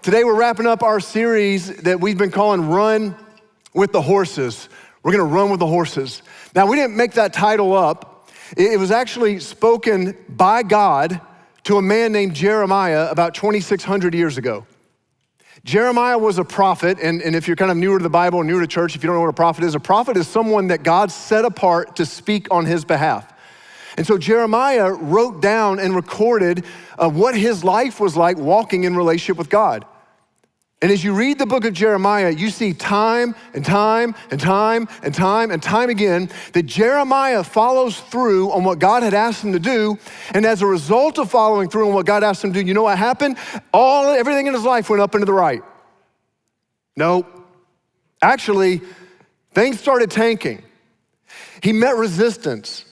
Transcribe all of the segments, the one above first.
Today we're wrapping up our series that we've been calling Run with the Horses. We're gonna run with the horses. Now, we didn't make that title up. It was actually spoken by God to a man named Jeremiah about 2,600 years ago. Jeremiah was a prophet, and if you're kind of newer to the Bible or newer to church, if you don't know what a prophet is someone that God set apart to speak on his behalf. And so Jeremiah wrote down and recorded what his life was like walking in relationship with God. And as you read the book of Jeremiah, you see time and time and time and time and time again that Jeremiah follows through on what God had asked him to do. And as a result of following through on what God asked him to do, you know what happened? Everything in his life went up and to the right. Nope. Actually, things started tanking. He met resistance.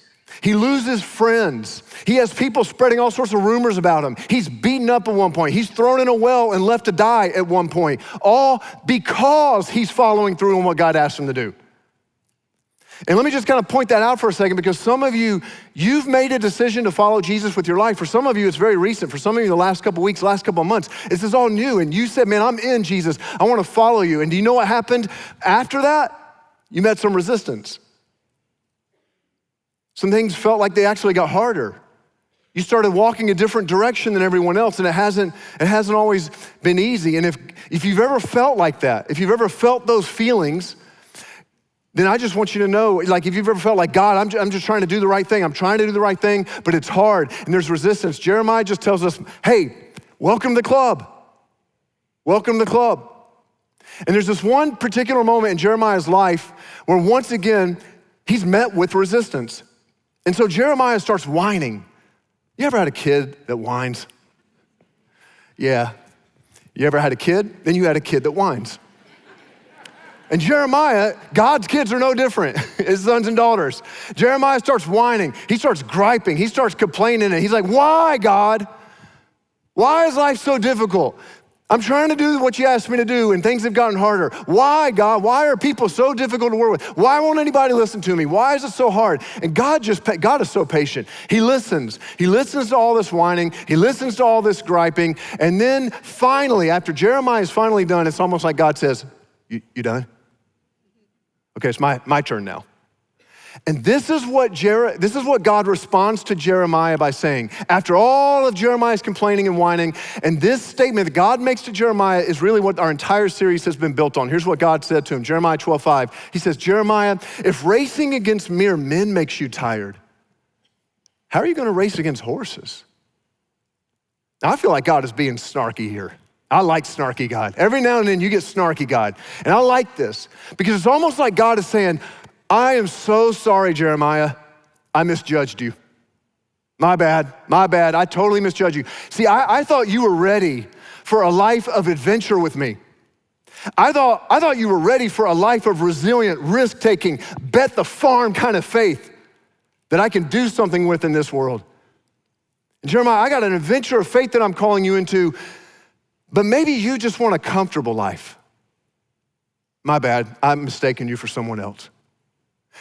He loses friends. He has people spreading all sorts of rumors about him. He's beaten up at one point. He's thrown in a well and left to die at one point, all because he's following through on what God asked him to do. And let me just kind of point that out for a second, because some of you, you've made a decision to follow Jesus with your life. For some of you, it's very recent. For some of you, the last couple weeks, last couple months, this is all new. And you said, man, I'm in Jesus. I want to follow you. And do you know what happened after that? You met some resistance. Some things felt like they actually got harder. You started walking a different direction than everyone else, and it hasn't always been easy. And if you've ever felt like that, if you've ever felt those feelings, then I just want you to know, like if you've ever felt like, God, I'm just trying to do the right thing. I'm trying to do the right thing, but it's hard and there's resistance. Jeremiah just tells us, hey, welcome to the club. Welcome to the club. And there's this one particular moment in Jeremiah's life where once again, he's met with resistance. And so Jeremiah starts whining. You ever had a kid that whines? Yeah. You ever had a kid? Then you had a kid that whines. And Jeremiah, God's kids are no different, his sons and daughters. Jeremiah starts whining. He starts griping. He starts complaining. And he's like, why, God? Why is life so difficult? I'm trying to do what you asked me to do, and things have gotten harder. Why, God? Why are people so difficult to work with? Why won't anybody listen to me? Why is it so hard? And God is so patient. He listens. He listens to all this whining. He listens to all this griping. And then finally, after Jeremiah is finally done, it's almost like God says, you done? Okay, it's my turn now. And this is what God responds to Jeremiah by saying, after all of Jeremiah's complaining and whining, and this statement that God makes to Jeremiah is really what our entire series has been built on. Here's what God said to him, Jeremiah 12:5. He says, Jeremiah, if racing against mere men makes you tired, how are you gonna race against horses? Now, I feel like God is being snarky here. I like snarky God. Every now and then you get snarky God. And I like this because it's almost like God is saying, I am so sorry, Jeremiah. I misjudged you. My bad. I totally misjudged you. See, I thought you were ready for a life of adventure with me. I thought you were ready for a life of resilient, risk-taking, bet the farm kind of faith that I can do something with in this world. And Jeremiah, I got an adventure of faith that I'm calling you into, but maybe you just want a comfortable life. My bad. I'm mistaking you for someone else.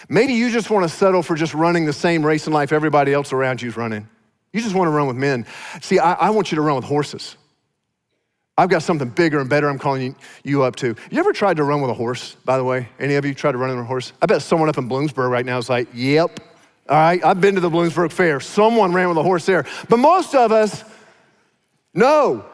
Maybe you just want to settle for just running the same race in life everybody else around you is running. You just want to run with men. See, I want you to run with horses. I've got something bigger and better I'm calling you up to. You ever tried to run with a horse, by the way? Any of you tried to run with a horse? I bet someone up in Bloomsburg right now is like, yep. All right, I've been to the Bloomsburg Fair. Someone ran with a horse there. But most of us, no.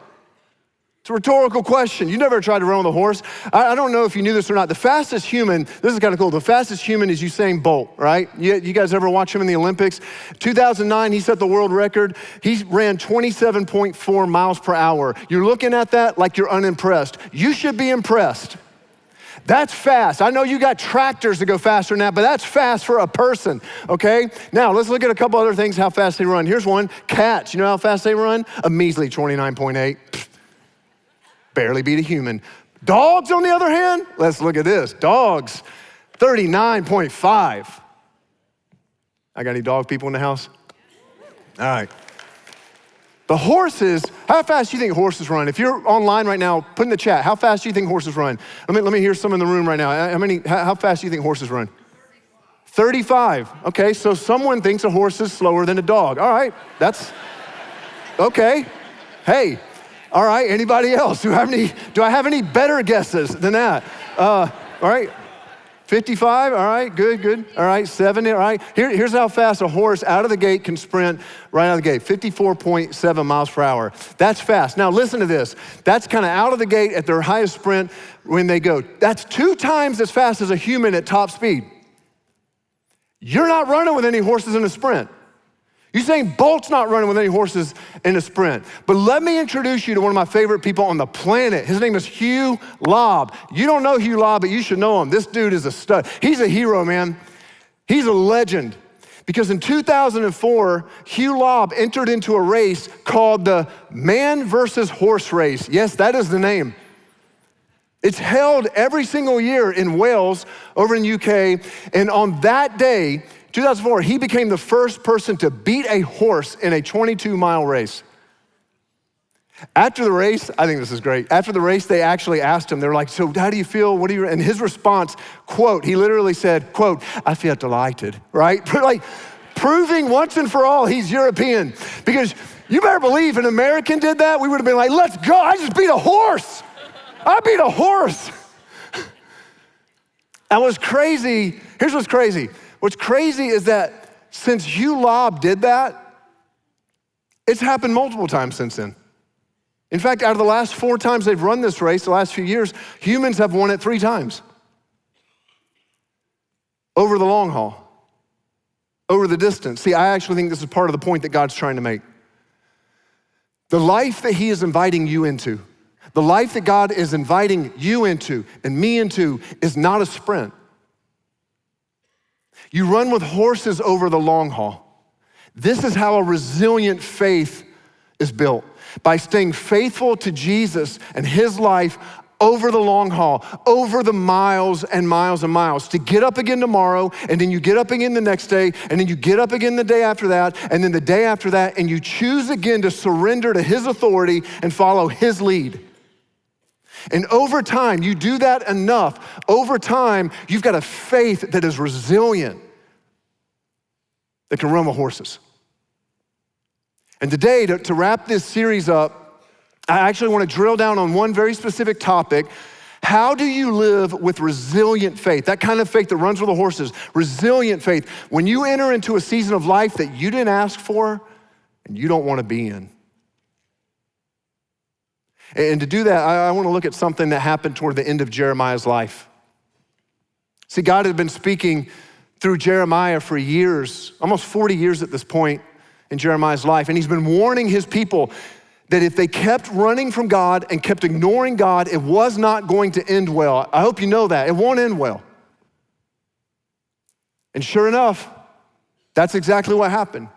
It's a rhetorical question. You never tried to run with a horse. I don't know if you knew this or not. The fastest human, this is kind of cool. The fastest human is Usain Bolt, right? You guys ever watch him in the Olympics? 2009, he set the world record. He ran 27.4 miles per hour. You're looking at that like you're unimpressed. You should be impressed. That's fast. I know you got tractors that go faster than that, but that's fast for a person, okay? Now, let's look at a couple other things, how fast they run. Here's one, cats. You know how fast they run? A measly 29.8. Barely beat a human. Dogs, on the other hand, let's look at this. Dogs, 39.5. I got any dog people in the house? All right. The horses, how fast do you think horses run? If you're online right now, put in the chat, how fast do you think horses run? Let me hear some in the room right now. How fast do you think horses run? 35. Okay, so someone thinks a horse is slower than a dog. All right, that's, okay. Hey, All right, anybody else? Do I have any better guesses than that? All right, 55, all right, good. All right, 70, all right. Here's how fast a horse out of the gate can sprint right out of the gate, 54.7 miles per hour. That's fast. Now listen to this. That's kind of out of the gate at their highest sprint when they go. That's 2 times as fast as a human at top speed. You're not running with any horses in a sprint. Usain Bolt's not running with any horses in a sprint. But let me introduce you to one of my favorite people on the planet. His name is Hugh Lobb. You don't know Hugh Lobb, but you should know him. This dude is a stud. He's a hero, man. He's a legend. Because in 2004, Hugh Lobb entered into a race called the Man versus Horse race. Yes, that is the name. It's held every single year in Wales, over in UK. And on that day, 2004, he became the first person to beat a horse in a 22-mile race. After the race, I think this is great. After the race, they actually asked him, they were like, so how do you feel? And his response, quote, he literally said, quote, I feel delighted, right? Like proving once and for all he's European. Because you better believe an American did that, we would have been like, let's go, I just beat a horse. I beat a horse. And what's crazy, here's what's crazy. What's crazy is that since Hugh Lobb did that, it's happened multiple times since then. In fact, out of the last 4 times they've run this race, the last few years, humans have won it 3 times. Over the long haul, over the distance. See, I actually think this is part of the point that God's trying to make. The life that he is inviting you into, the life that God is inviting you into and me into is not a sprint. You run with horses over the long haul. This is how a resilient faith is built, by staying faithful to Jesus and his life over the long haul, over the miles and miles and miles, to get up again tomorrow, and then you get up again the next day, and then you get up again the day after that, and then the day after that, and you choose again to surrender to his authority and follow his lead. And over time, you do that enough, over time, you've got a faith that is resilient, that can run with horses. And today, to wrap this series up, I actually want to drill down on one very specific topic. How do you live with resilient faith? That kind of faith that runs with the horses, resilient faith. When you enter into a season of life that you didn't ask for and you don't want to be in. And to do that, I want to look at something that happened toward the end of Jeremiah's life. See, God had been speaking through Jeremiah for years, almost 40 years at this point in Jeremiah's life. And he's been warning his people that if they kept running from God and kept ignoring God, it was not going to end well. I hope you know that. It won't end well. And sure enough, that's exactly what happened.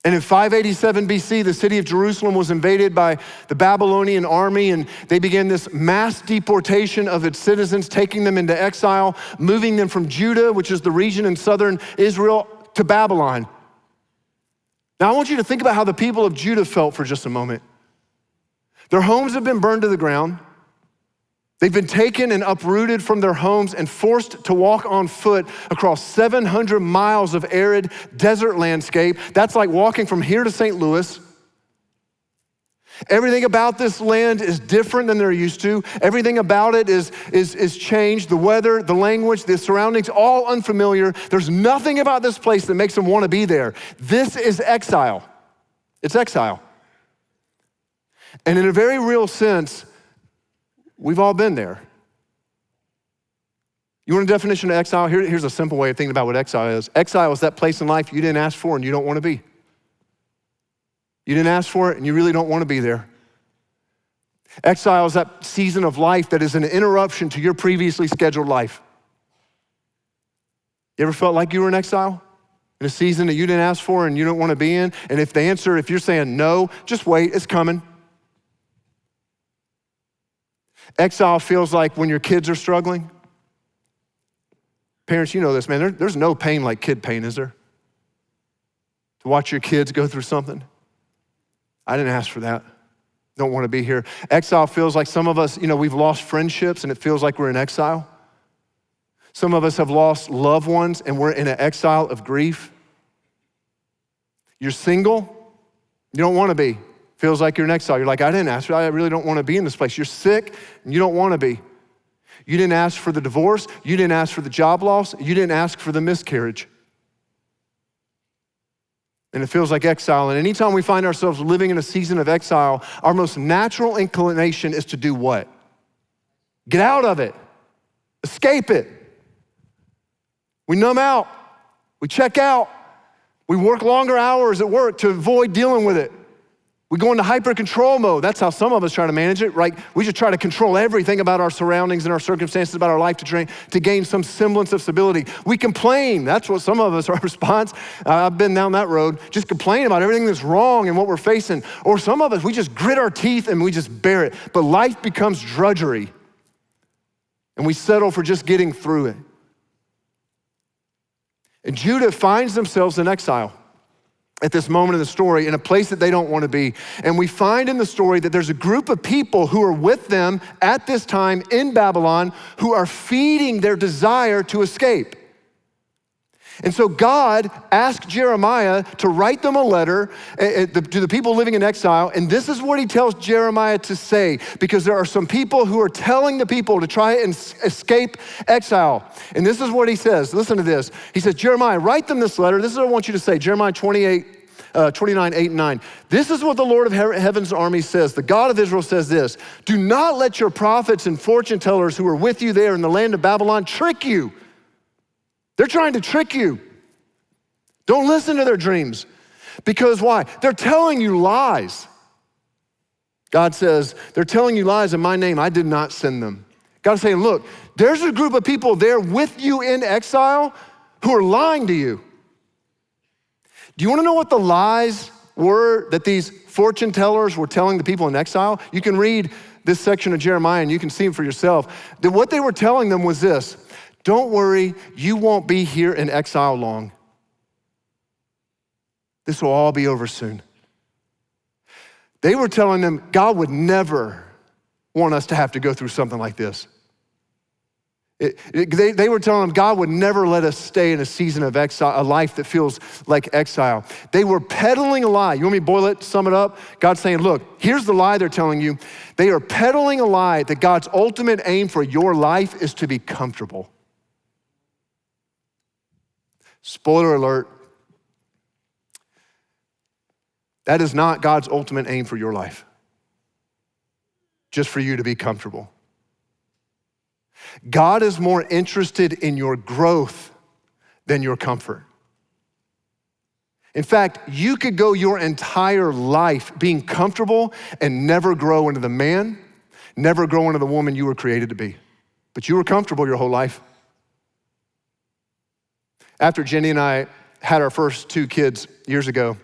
And in 587 BC, the city of Jerusalem was invaded by the Babylonian army, and they began this mass deportation of its citizens, taking them into exile, moving them from Judah, which is the region in southern Israel, to Babylon. Now, I want you to think about how the people of Judah felt for just a moment. Their homes have been burned to the ground. They've been taken and uprooted from their homes and forced to walk on foot across 700 miles of arid desert landscape. That's like walking from here to St. Louis. Everything about this land is different than they're used to. Everything about it is changed. The weather, the language, the surroundings, all unfamiliar. There's nothing about this place that makes them want to be there. This is exile. It's exile. And in a very real sense, we've all been there. You want a definition of exile? Here's a simple way of thinking about what exile is. Exile is that place in life you didn't ask for and you don't want to be. You didn't ask for it and you really don't want to be there. Exile is that season of life that is an interruption to your previously scheduled life. You ever felt like you were in exile? In a season that you didn't ask for and you don't want to be in? And if you're saying no, just wait, it's coming. Exile feels like when your kids are struggling. Parents, you know this, man. There's no pain like kid pain, is there? To watch your kids go through something. I didn't ask for that. Don't want to be here. Exile feels like some of us, we've lost friendships and it feels like we're in exile. Some of us have lost loved ones and we're in an exile of grief. You're single, you don't want to be. Feels like you're in exile. You're like, I didn't ask for it. I really don't want to be in this place. You're sick and you don't want to be. You didn't ask for the divorce. You didn't ask for the job loss. You didn't ask for the miscarriage. And it feels like exile. And anytime we find ourselves living in a season of exile, our most natural inclination is to do what? Get out of it. Escape it. We numb out. We check out. We work longer hours at work to avoid dealing with it. We go into hyper-control mode. That's how some of us try to manage it, right? We just try to control everything about our surroundings and our circumstances, about our life to gain some semblance of stability. We complain. That's what some of us, our response. I've been down that road. Just complain about everything that's wrong and what we're facing. Or some of us, we just grit our teeth and we just bear it. But life becomes drudgery. And we settle for just getting through it. And Judah finds themselves in exile at this moment in the story, in a place that they don't want to be. And we find in the story that there's a group of people who are with them at this time in Babylon who are feeding their desire to escape. And so God asked Jeremiah to write them a letter to the people living in exile. And this is what he tells Jeremiah to say, because there are some people who are telling the people to try and escape exile. And this is what he says. Listen to this. He says, Jeremiah, write them this letter. This is what I want you to say. Jeremiah 29, 8 and 9. This is what the Lord of heaven's army says. The God of Israel says this: do not let your prophets and fortune tellers who are with you there in the land of Babylon trick you. They're trying to trick you. Don't listen to their dreams. Because why? They're telling you lies. God says, they're telling you lies in my name. I did not send them. God's saying, look, there's a group of people there with you in exile who are lying to you. Do you want to know what the lies were that these fortune tellers were telling the people in exile? You can read this section of Jeremiah and you can see them for yourself. That what they were telling them was this: don't worry, you won't be here in exile long. This will all be over soon. They were telling them God would never want us to have to go through something like this. They were telling them God would never let us stay in a season of exile, a life that feels like exile. They were peddling a lie. You want me to boil it, sum it up? God's saying, look, here's the lie they're telling you. They are peddling a lie that God's ultimate aim for your life is to be comfortable. Spoiler alert, that is not God's ultimate aim for your life, just for you to be comfortable. God is more interested in your growth than your comfort. In fact, you could go your entire life being comfortable and never grow into the man, never grow into the woman you were created to be. But you were comfortable your whole life. After Jenny and I had our first two kids years ago,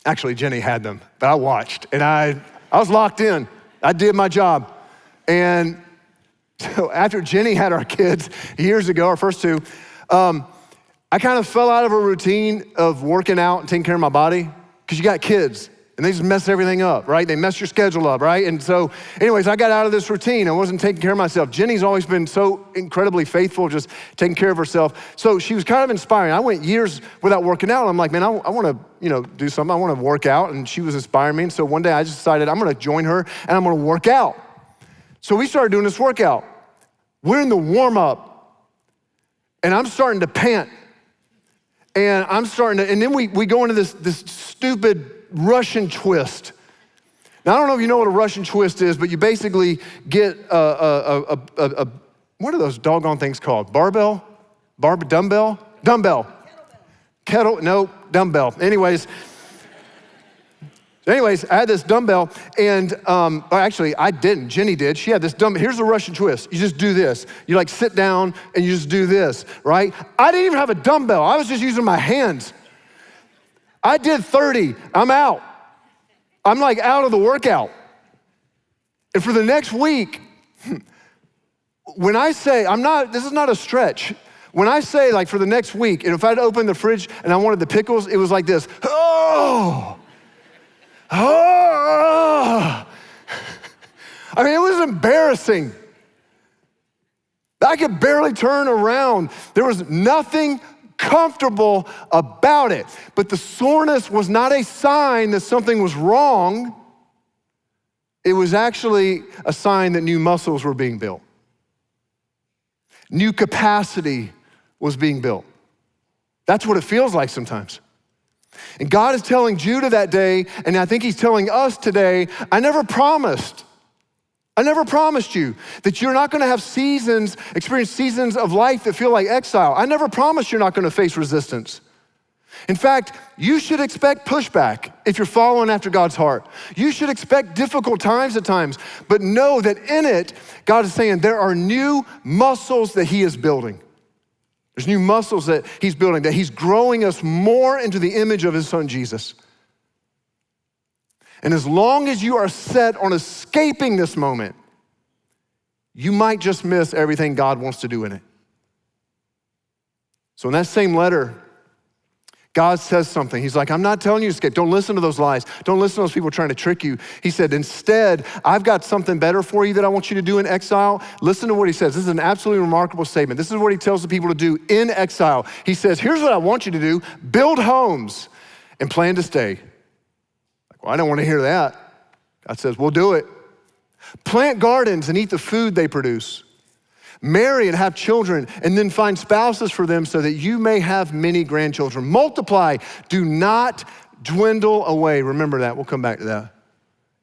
actually Jenny had them, but I watched and I was locked in. I did my job. And so after Jenny had our kids years ago, our first two, I kind of fell out of a routine of working out and taking care of my body, because you got kids and they just mess everything up, right? They mess your schedule up, right? And so anyways, I got out of this routine. I wasn't taking care of myself. Jenny's always been so incredibly faithful, just taking care of herself. So she was kind of inspiring. I went years without working out. I'm like, man, I want to, do something. I want to work out. And she was inspiring me. And so one day I just decided I'm going to join her and I'm going to work out. So we started doing this workout. We're in the warm up and I'm starting to pant. And and then we go into this stupid Russian twist. Now, I don't know if you know what a Russian twist is, but you basically get what are those doggone things called? Barbell? Dumbbell? Dumbbell. Dumbbell. Anyways, I had this dumbbell and, actually I didn't, Jenny did. She had this dumbbell. Here's the Russian twist. You just do this. You like sit down and you just do this, right? I didn't even have a dumbbell. I was just using my hands. I did 30, I'm out. I'm like out of the workout. And for the next week, when I say, this is not a stretch. When I say like for the next week, and if I'd opened the fridge and I wanted the pickles, it was like this. Oh. I mean, it was embarrassing. I could barely turn around. There was nothing comfortable about it. But the soreness was not a sign that something was wrong. It was actually a sign that new muscles were being built. New capacity was being built. That's what it feels like sometimes. And God is telling Judah that day, and I think he's telling us today, I never promised you that you're not gonna have experience seasons of life that feel like exile. I never promised you're not gonna face resistance. In fact, you should expect pushback if you're following after God's heart. You should expect difficult times at times, but know that in it, God is saying there are new muscles that he is building. There's new muscles that he's building, that he's growing us more into the image of his son, Jesus. And as long as you are set on escaping this moment, you might just miss everything God wants to do in it. So in that same letter, God says something. He's like, I'm not telling you to escape. Don't listen to those lies. Don't listen to those people trying to trick you. He said, instead, I've got something better for you that I want you to do in exile. Listen to what he says. This is an absolutely remarkable statement. This is what he tells the people to do in exile. He says, here's what I want you to do. Build homes and plan to stay. Like, well, I don't want to hear that. God says, we'll do it. Plant gardens and eat the food they produce. Marry and have children, and then find spouses for them so that you may have many grandchildren. Multiply, do not dwindle away. Remember that, we'll come back to that.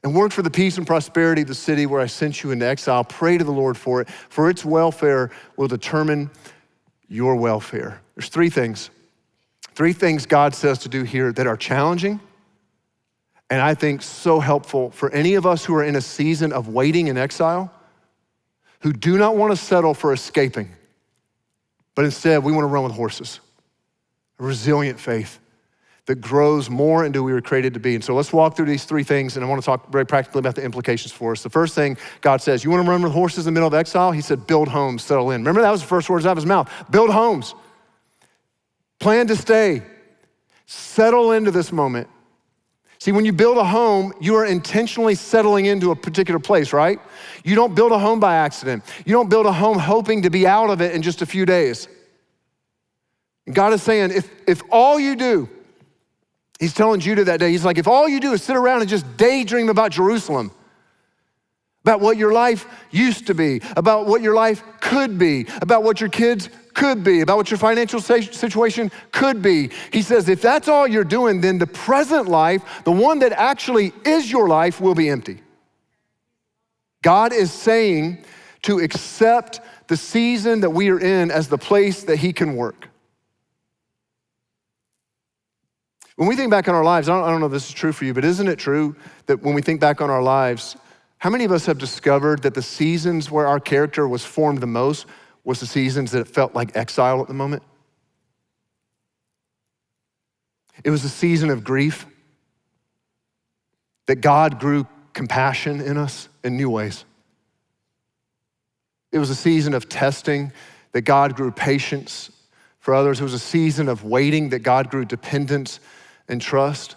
And work for the peace and prosperity of the city where I sent you into exile. Pray to the Lord for it, for its welfare will determine your welfare. There's three things God says to do here that are challenging, and I think so helpful for any of us who are in a season of waiting in exile, who do not want to settle for escaping, but instead we want to run with horses. A resilient faith that grows more into who we were created to be. And so let's walk through these three things, and I want to talk very practically about the implications for us. The first thing God says, you want to run with horses in the middle of exile? He said, build homes, settle in. Remember, that was the first words out of his mouth. Build homes. Plan to stay. Settle into this moment. See, when you build a home, you are intentionally settling into a particular place, right? You don't build a home by accident. You don't build a home hoping to be out of it in just a few days. And God is saying, if all you do, he's telling Judah that day, he's like, if all you do is sit around and just daydream about Jerusalem, about what your life used to be, about what your life could be, about what your kids could be, about what your financial situation could be. He says, if that's all you're doing, then the present life, the one that actually is your life, will be empty. God is saying to accept the season that we are in as the place that he can work. When we think back on our lives, I don't know if this is true for you, but isn't it true that when we think back on our lives, how many of us have discovered that the seasons where our character was formed the most was the seasons that it felt like exile at the moment? It was a season of grief, that God grew compassion in us in new ways. It was a season of testing, that God grew patience for others. It was a season of waiting, that God grew dependence and trust.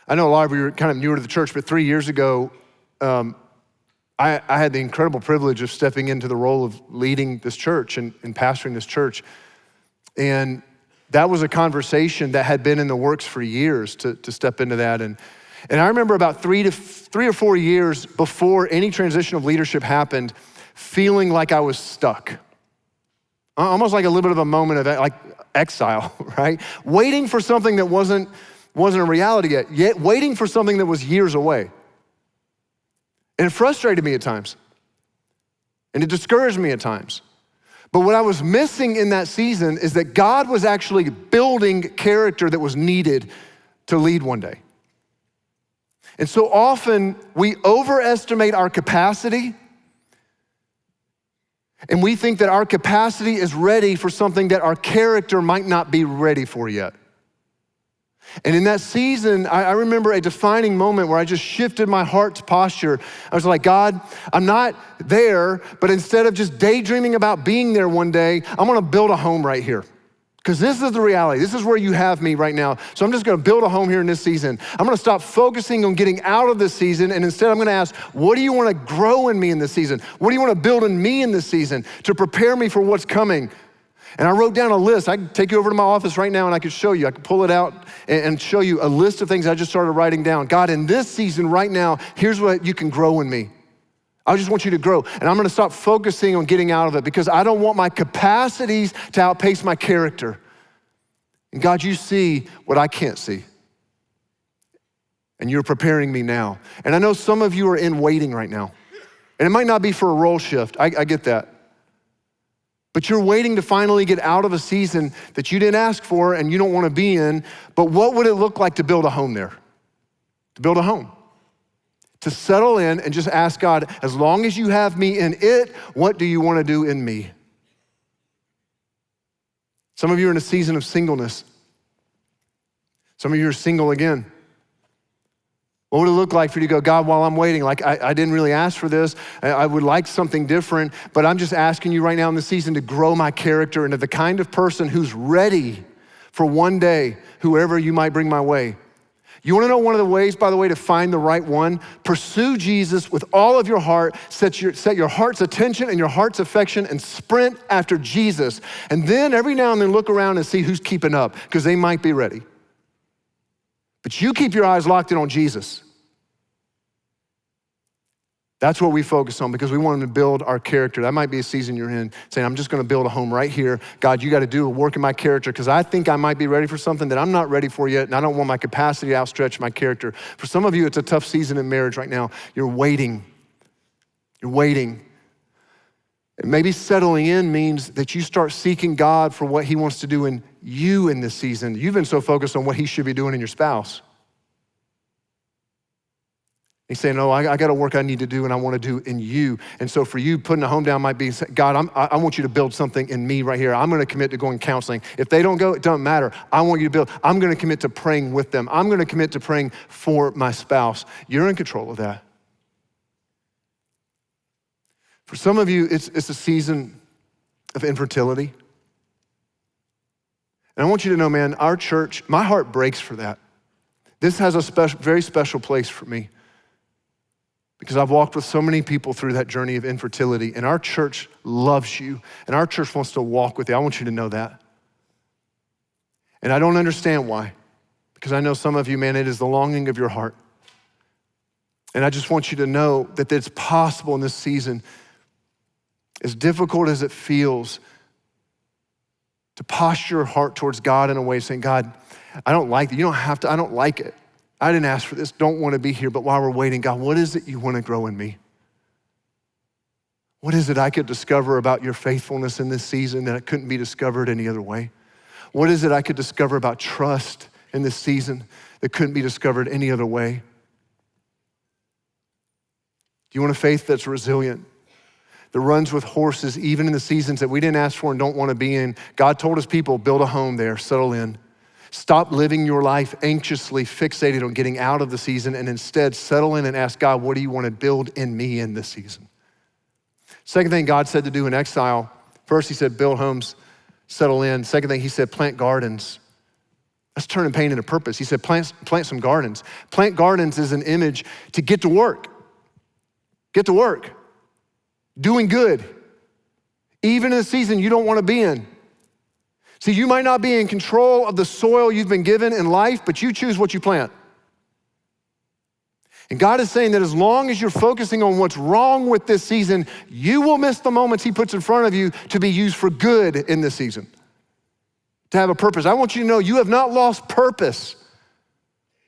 I know a lot of you are kind of newer to the church, but 3 years ago, I had the incredible privilege of stepping into the role of leading this church and pastoring this church. And that was a conversation that had been in the works for years to step into that. And I remember about 3 or 4 years before any transition of leadership happened, feeling like I was stuck. Almost like a little bit of a moment of like exile, right? Waiting for something that wasn't a reality yet waiting for something that was years away. And it frustrated me at times. And it discouraged me at times. But what I was missing in that season is that God was actually building character that was needed to lead one day. And so often we overestimate our capacity, and we think that our capacity is ready for something that our character might not be ready for yet. And in that season, I remember a defining moment where I just shifted my heart's posture. I was like, God, I'm not there, but instead of just daydreaming about being there one day, I'm gonna build a home right here. Because this is the reality. This is where you have me right now. So I'm just gonna build a home here in this season. I'm gonna stop focusing on getting out of this season, and instead I'm gonna ask, what do you wanna grow in me in this season? What do you wanna build in me in this season to prepare me for what's coming? And I wrote down a list. I could take you over to my office right now and I could show you. I could pull it out and show you a list of things I just started writing down. God, in this season right now, here's what you can grow in me. I just want you to grow. And I'm gonna stop focusing on getting out of it because I don't want my capacities to outpace my character. And God, you see what I can't see. And you're preparing me now. And I know some of you are in waiting right now. And it might not be for a role shift, I get that. But you're waiting to finally get out of a season that you didn't ask for and you don't wanna be in, but what would it look like to build a home there? To build a home. To settle in and just ask God, as long as you have me in it, what do you wanna do in me? Some of you are in a season of singleness. Some of you are single again. What would it look like for you to go, God, while I'm waiting, like I didn't really ask for this, I would like something different, but I'm just asking you right now in this season to grow my character into the kind of person who's ready for one day, whoever you might bring my way. You wanna know one of the ways, by the way, to find the right one? Pursue Jesus with all of your heart, set your heart's attention and your heart's affection and sprint after Jesus. And then every now and then look around and see who's keeping up, because they might be ready. But you keep your eyes locked in on Jesus. That's what we focus on because we want to build our character. That might be a season you're in, saying, I'm just gonna build a home right here. God, you gotta do a work in my character because I think I might be ready for something that I'm not ready for yet, and I don't want my capacity to outstretch my character. For some of you, it's a tough season in marriage right now. You're waiting. You're waiting. And maybe settling in means that you start seeking God for what he wants to do in you in this season. You've been so focused on what he should be doing in your spouse. He's saying, no, I got a work I need to do and I want to do in you. And so for you, putting a home down might be, God, I want you to build something in me right here. I'm going to commit to going counseling. If they don't go, it doesn't matter. I want you to build. I'm going to commit to praying with them. I'm going to commit to praying for my spouse. You're in control of that. For some of you, it's a season of infertility. And I want you to know, man, our church, my heart breaks for that. This has a very special place for me because I've walked with so many people through that journey of infertility, and our church loves you, and our church wants to walk with you. I want you to know that. And I don't understand why, because I know some of you, man, it is the longing of your heart. And I just want you to know that it's possible in this season, as difficult as it feels, to posture your heart towards God in a way saying, God, I don't like it. You don't have to, I don't like it. I didn't ask for this, don't want to be here, but while we're waiting, God, what is it you want to grow in me? What is it I could discover about your faithfulness in this season that it couldn't be discovered any other way? What is it I could discover about trust in this season that couldn't be discovered any other way? Do you want a faith that's resilient, that runs with horses even in the seasons that we didn't ask for and don't want to be in? God told his people, build a home there, settle in. Stop living your life anxiously fixated on getting out of the season and instead settle in and ask God, what do you want to build in me in this season? Second thing God said to do in exile, first he said, build homes, settle in. Second thing he said, plant gardens. Let's turn and paint into purpose. He said, plant some gardens. Plant gardens is an image to get to work. Get to work. Doing good. Even in a season you don't want to be in. See, you might not be in control of the soil you've been given in life, but you choose what you plant. And God is saying that as long as you're focusing on what's wrong with this season, you will miss the moments he puts in front of you to be used for good in this season, to have a purpose. I want you to know you have not lost purpose.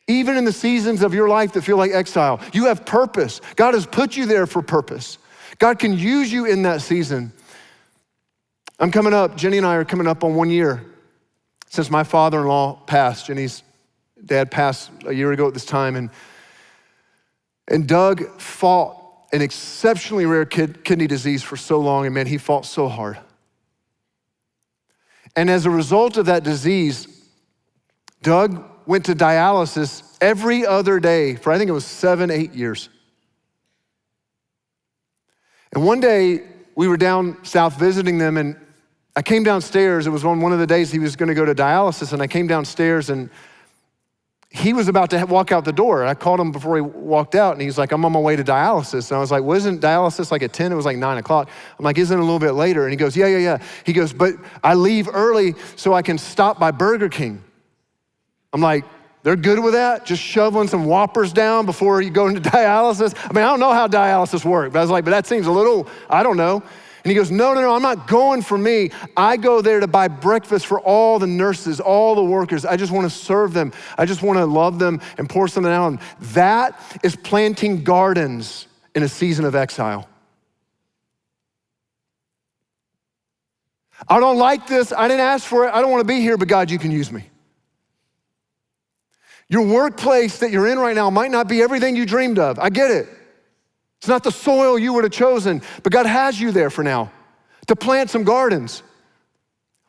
Even in the seasons of your life that feel like exile, you have purpose. God has put you there for purpose. God can use you in that season. I'm coming up, Jenny and I are coming up on 1 year since my father-in-law passed. Jenny's dad passed a year ago at this time, and Doug fought an exceptionally rare kidney disease for so long, and man, he fought so hard. And as a result of that disease, Doug went to dialysis every other day for I think it was 7-8 years. And one day we were down south visiting them, and I came downstairs. It was on one of the days he was gonna go to dialysis, and I came downstairs and he was about to walk out the door. I called him before he walked out, and he's like, I'm on my way to dialysis. And I was like, wasn't dialysis like at 10? It was like 9 o'clock. I'm like, isn't it a little bit later? And he goes, yeah. He goes, but I leave early so I can stop by Burger King. I'm like, they're good with that? Just shoveling some Whoppers down before you go into dialysis? I mean, I don't know how dialysis works, but I was like, but that seems a little, I don't know. And he goes, no, I'm not going for me. I go there to buy breakfast for all the nurses, all the workers. I just want to serve them. I just want to love them and pour something out on them. That is planting gardens in a season of exile. I don't like this. I didn't ask for it. I don't want to be here, but God, you can use me. Your workplace that you're in right now might not be everything you dreamed of. I get it. It's not the soil you would have chosen, but God has you there for now to plant some gardens.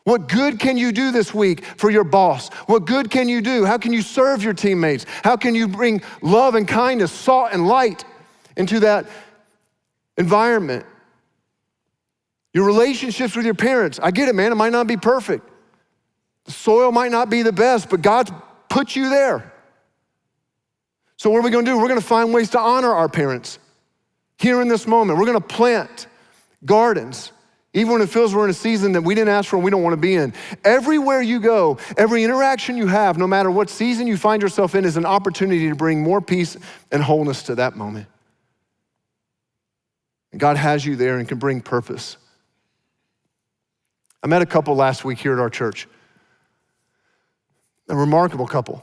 What good can you do this week for your boss? What good can you do? How can you serve your teammates? How can you bring love and kindness, salt and light into that environment? Your relationships with your parents. I get it, man. It might not be perfect. The soil might not be the best, but God's put you there. So what are we gonna do? We're gonna find ways to honor our parents. Here in this moment, we're gonna plant gardens, even when it feels we're in a season that we didn't ask for and we don't wanna be in. Everywhere you go, every interaction you have, no matter what season you find yourself in, is an opportunity to bring more peace and wholeness to that moment. And God has you there and can bring purpose. I met a couple last week here at our church, a remarkable couple,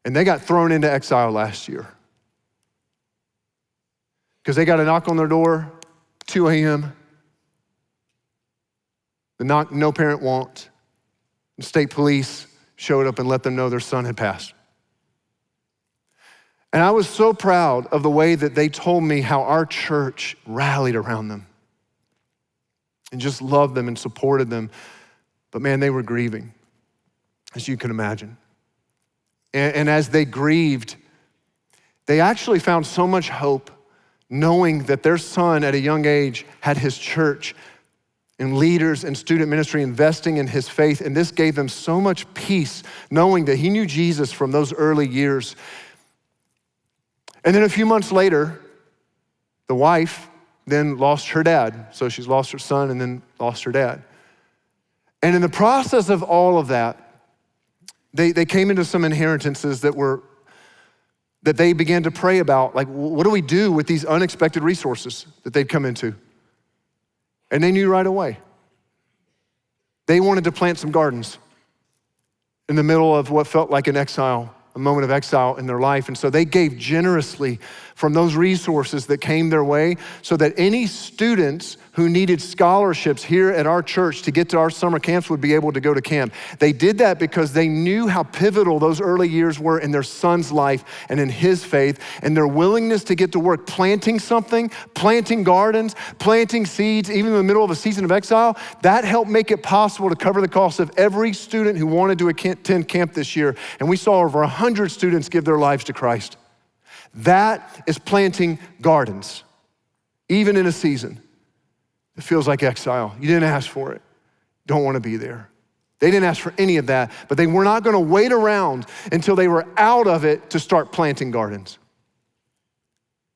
and they got thrown into exile last year. Because they got a knock on their door, 2 a.m. The knock no parent want. The state police showed up and let them know their son had passed. And I was so proud of the way that they told me how our church rallied around them and just loved them and supported them. But man, they were grieving, as you can imagine. And as they grieved, they actually found so much hope knowing that their son at a young age had his church and leaders and student ministry investing in his faith. And this gave them so much peace knowing that he knew Jesus from those early years. And then a few months later, the wife then lost her dad. So she's lost her son and then lost her dad. And in the process of all of that, they came into some inheritances that they began to pray about, like, what do we do with these unexpected resources that they'd come into? And they knew right away. They wanted to plant some gardens in the middle of what felt like an exile, a moment of exile in their life. And so they gave generously from those resources that came their way so that any students who needed scholarships here at our church to get to our summer camps would be able to go to camp. They did that because they knew how pivotal those early years were in their son's life and in his faith, and their willingness to get to work planting something, planting gardens, planting seeds, even in the middle of a season of exile. That helped make it possible to cover the cost of every student who wanted to attend camp this year. And we saw over 100 students give their lives to Christ. That is planting gardens, even in a season. It feels like exile. You didn't ask for it. Don't want to be there. They didn't ask for any of that, but they were not going to wait around until they were out of it to start planting gardens.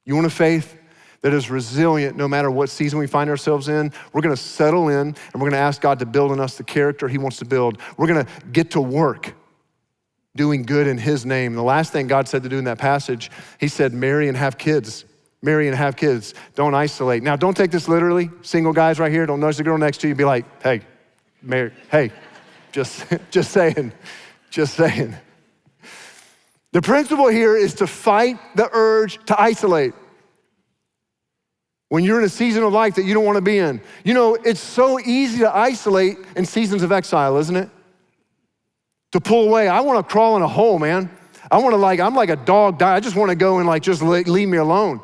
You want a faith that is resilient no matter what season we find ourselves in? We're going to settle in and we're going to ask God to build in us the character he wants to build. We're going to get to work doing good in his name. The last thing God said to do in that passage, he said, marry and have kids. Marry and have kids. Don't isolate. Now, don't take this literally. Single guys right here, don't notice the girl next to you. Be like, hey, marry, hey, just saying. The principle here is to fight the urge to isolate. When you're in a season of life that you don't want to be in. You know, it's so easy to isolate in seasons of exile, isn't it? To pull away. I want to crawl in a hole, man. I'm like a dog. I just want to go and just leave me alone.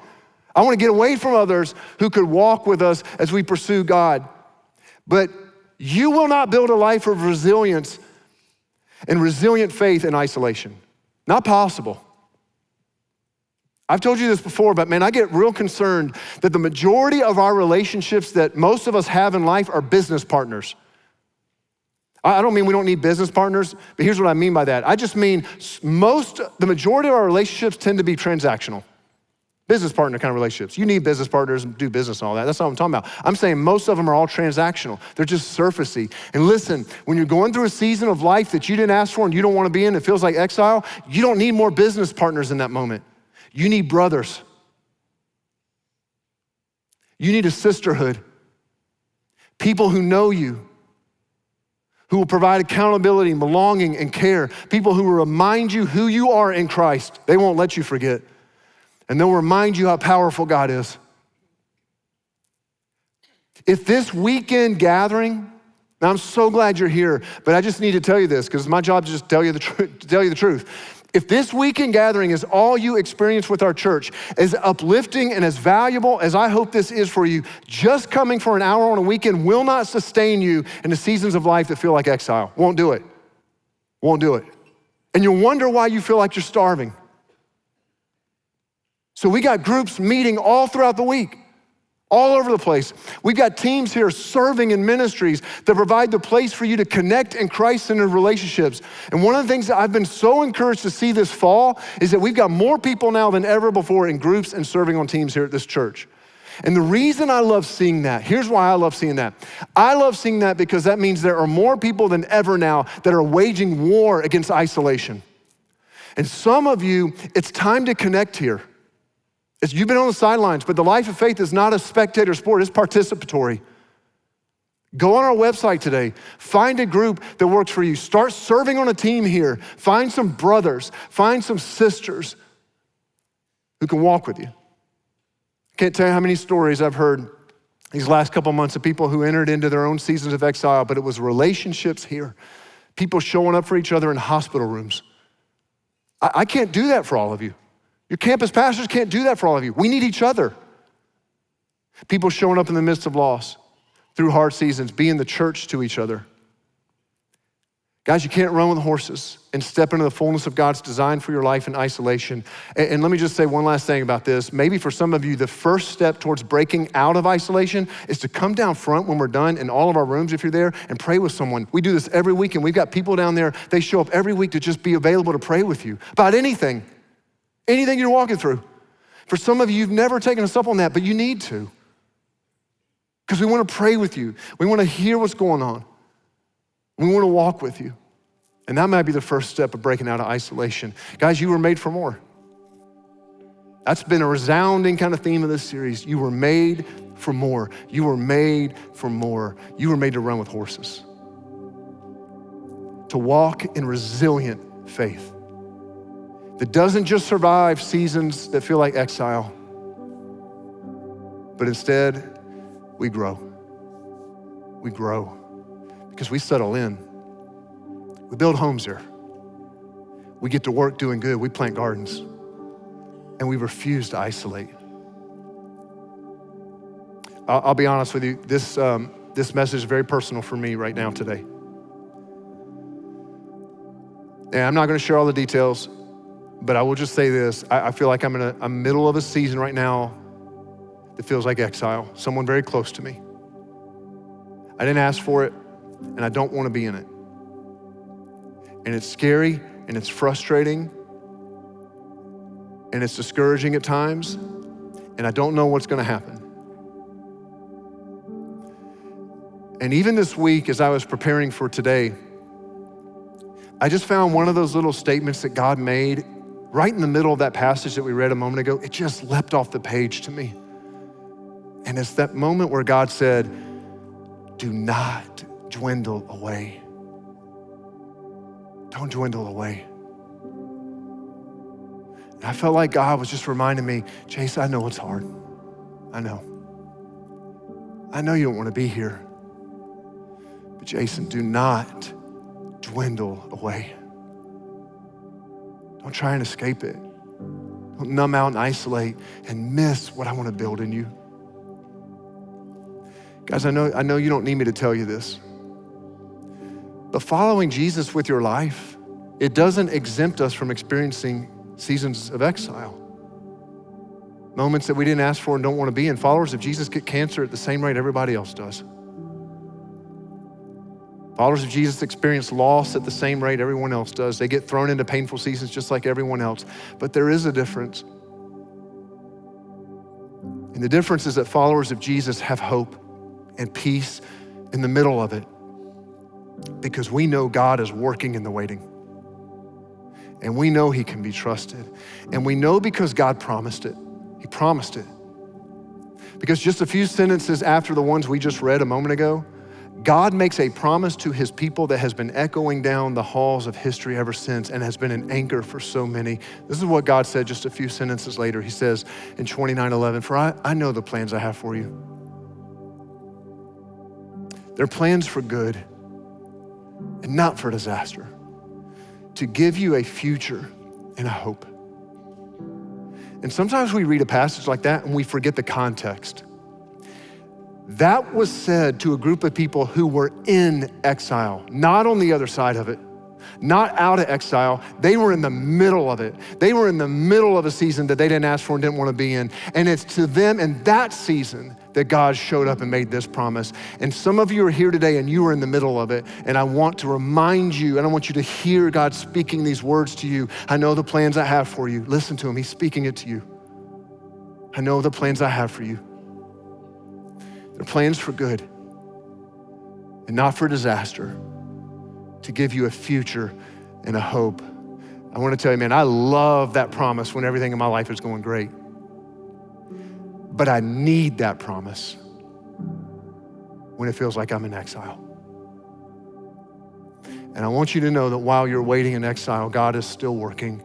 I want to get away from others who could walk with us as we pursue God. But you will not build a life of resilience and resilient faith in isolation. Not possible. I've told you this before, but man, I get real concerned that the majority of our relationships that most of us have in life are business partners. I don't mean we don't need business partners, but here's what I mean by that. I just mean the majority of our relationships tend to be transactional. Business partner kind of relationships. You need business partners and do business and all that. That's not what I'm talking about. I'm saying most of them are all transactional. They're just surfacey. And listen, when you're going through a season of life that you didn't ask for and you don't want to be in, it feels like exile, you don't need more business partners in that moment. You need brothers. You need a sisterhood. People who know you, who will provide accountability, belonging, and care. People who will remind you who you are in Christ. They won't let you forget. And they'll remind you how powerful God is. If this weekend gathering, and I'm so glad you're here, but I just need to tell you this because my job is just to tell you the truth. If this weekend gathering is all you experience with our church, as uplifting and as valuable as I hope this is for you, just coming for an hour on a weekend will not sustain you in the seasons of life that feel like exile. Won't do it. Won't do it. And you'll wonder why you feel like you're starving. So we got groups meeting all throughout the week, all over the place. We've got teams here serving in ministries that provide the place for you to connect in Christ-centered relationships. And one of the things that I've been so encouraged to see this fall is that we've got more people now than ever before in groups and serving on teams here at this church. And the reason I love seeing that, here's why I love seeing that. I love seeing that because that means there are more people than ever now that are waging war against isolation. And some of you, it's time to connect here. You've been on the sidelines, but the life of faith is not a spectator sport, it's participatory. Go on our website today, find a group that works for you. Start serving on a team here. Find some brothers, find some sisters who can walk with you. I can't tell you how many stories I've heard these last couple months of people who entered into their own seasons of exile, but it was relationships here. People showing up for each other in hospital rooms. I can't do that for all of you. Your campus pastors can't do that for all of you. We need each other. People showing up in the midst of loss, through hard seasons, being the church to each other. Guys, you can't run with horses and step into the fullness of God's design for your life in isolation. And let me just say one last thing about this. Maybe for some of you, the first step towards breaking out of isolation is to come down front when we're done in all of our rooms, if you're there, and pray with someone. We do this every week, and we've got people down there, they show up every week to just be available to pray with you about anything you're walking through. For some of you, you've never taken us up on that, but you need to. Because we want to pray with you. We want to hear what's going on. We want to walk with you. And that might be the first step of breaking out of isolation. Guys, you were made for more. That's been a resounding kind of theme of this series. You were made for more. You were made for more. You were made to run with horses. To walk in resilient faith that doesn't just survive seasons that feel like exile, but instead we grow. We grow because we settle in. We build homes here. We get to work doing good. We plant gardens. And we refuse to isolate. I'll be honest with you, this message is very personal for me right now today. And I'm not gonna share all the details, but I will just say this. I feel like I'm in a middle of a season right now that feels like exile, someone very close to me. I didn't ask for it, and I don't wanna be in it. And it's scary, and it's frustrating, and it's discouraging at times, and I don't know what's gonna happen. And even this week, as I was preparing for today, I just found one of those little statements that God made right in the middle of that passage that we read a moment ago. It just leapt off the page to me. And it's that moment where God said, do not dwindle away. Don't dwindle away. And I felt like God was just reminding me, Chase, I know it's hard. I know. I know you don't want to be here. But Jason, do not dwindle away. Don't try and escape it. Don't numb out and isolate and miss what I want to build in you. Guys, I know you don't need me to tell you this, but following Jesus with your life, it doesn't exempt us from experiencing seasons of exile. Moments that we didn't ask for and don't want to be in. Followers of Jesus get cancer at the same rate everybody else does. Followers of Jesus experience loss at the same rate everyone else does. They get thrown into painful seasons just like everyone else. But there is a difference. And the difference is that followers of Jesus have hope and peace in the middle of it, because we know God is working in the waiting. And we know he can be trusted. And we know because God promised it. He promised it. Because just a few sentences after the ones we just read a moment ago, God makes a promise to his people that has been echoing down the halls of history ever since and has been an anchor for so many. This is what God said just a few sentences later. He says in 29:11, "For I know the plans I have for you. They're plans for good and not for disaster, to give you a future and a hope." And sometimes we read a passage like that and we forget the context. That was said to a group of people who were in exile, not on the other side of it, not out of exile. They were in the middle of it. They were in the middle of a season that they didn't ask for and didn't want to be in. And it's to them in that season that God showed up and made this promise. And some of you are here today and you are in the middle of it. And I want to remind you, and I want you to hear God speaking these words to you. I know the plans I have for you. Listen to him, he's speaking it to you. I know the plans I have for you. They're plans for good and not for disaster, to give you a future and a hope. I want to tell you, man, I love that promise when everything in my life is going great. But I need that promise when it feels like I'm in exile. And I want you to know that while you're waiting in exile, God is still working.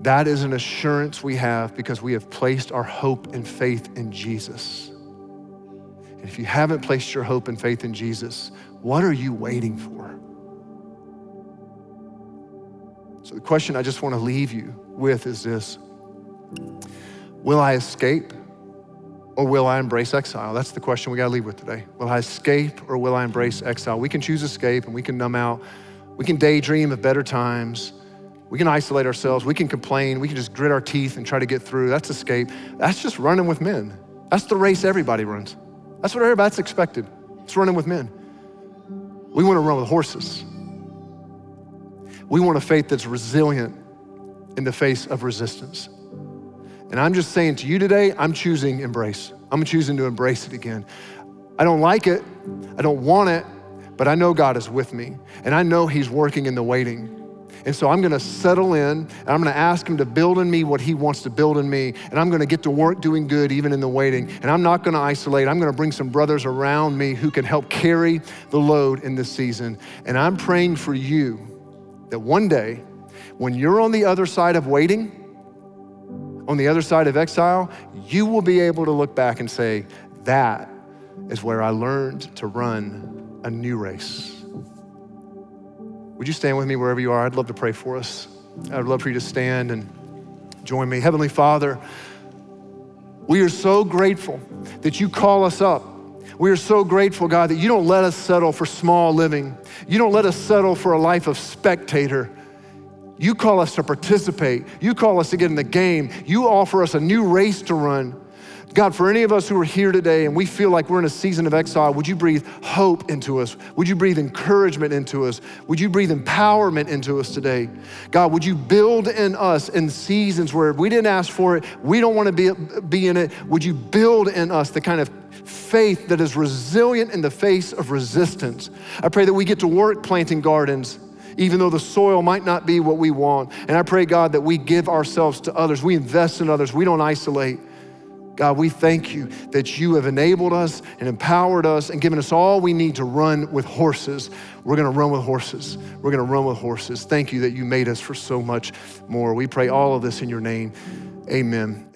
That is an assurance we have because we have placed our hope and faith in Jesus. And if you haven't placed your hope and faith in Jesus, what are you waiting for? So the question I just want to leave you with is this: will I escape or will I embrace exile? That's the question we got to leave with today. Will I escape or will I embrace exile? We can choose escape and we can numb out. We can daydream of better times. We can isolate ourselves. We can complain. We can just grit our teeth and try to get through. That's escape. That's just running with men. That's the race everybody runs. That's what everybody's expected. It's running with men. We want to run with horses. We want a faith that's resilient in the face of resistance. And I'm just saying to you today, I'm choosing embrace. I'm choosing to embrace it again. I don't like it. I don't want it, but I know God is with me. And I know he's working in the waiting. And so I'm gonna settle in and I'm gonna ask him to build in me what he wants to build in me. And I'm gonna get to work doing good even in the waiting. And I'm not gonna isolate. I'm gonna bring some brothers around me who can help carry the load in this season. And I'm praying for you that one day when you're on the other side of waiting, on the other side of exile, you will be able to look back and say, that is where I learned to run a new race. Would you stand with me wherever you are? I'd love to pray for us. I'd love for you to stand and join me. Heavenly Father, we are so grateful that you call us up. We are so grateful, God, that you don't let us settle for small living. You don't let us settle for a life of spectator. You call us to participate. You call us to get in the game. You offer us a new race to run. God, for any of us who are here today and we feel like we're in a season of exile, would you breathe hope into us? Would you breathe encouragement into us? Would you breathe empowerment into us today? God, would you build in us in seasons where we didn't ask for it, we don't want to be in it, would you build in us the kind of faith that is resilient in the face of resistance? I pray that we get to work planting gardens, even though the soil might not be what we want. And I pray, God, that we give ourselves to others. We invest in others. We don't isolate. God, we thank you that you have enabled us and empowered us and given us all we need to run with horses. We're gonna run with horses. We're gonna run with horses. Thank you that you made us for so much more. We pray all of this in your name. Amen.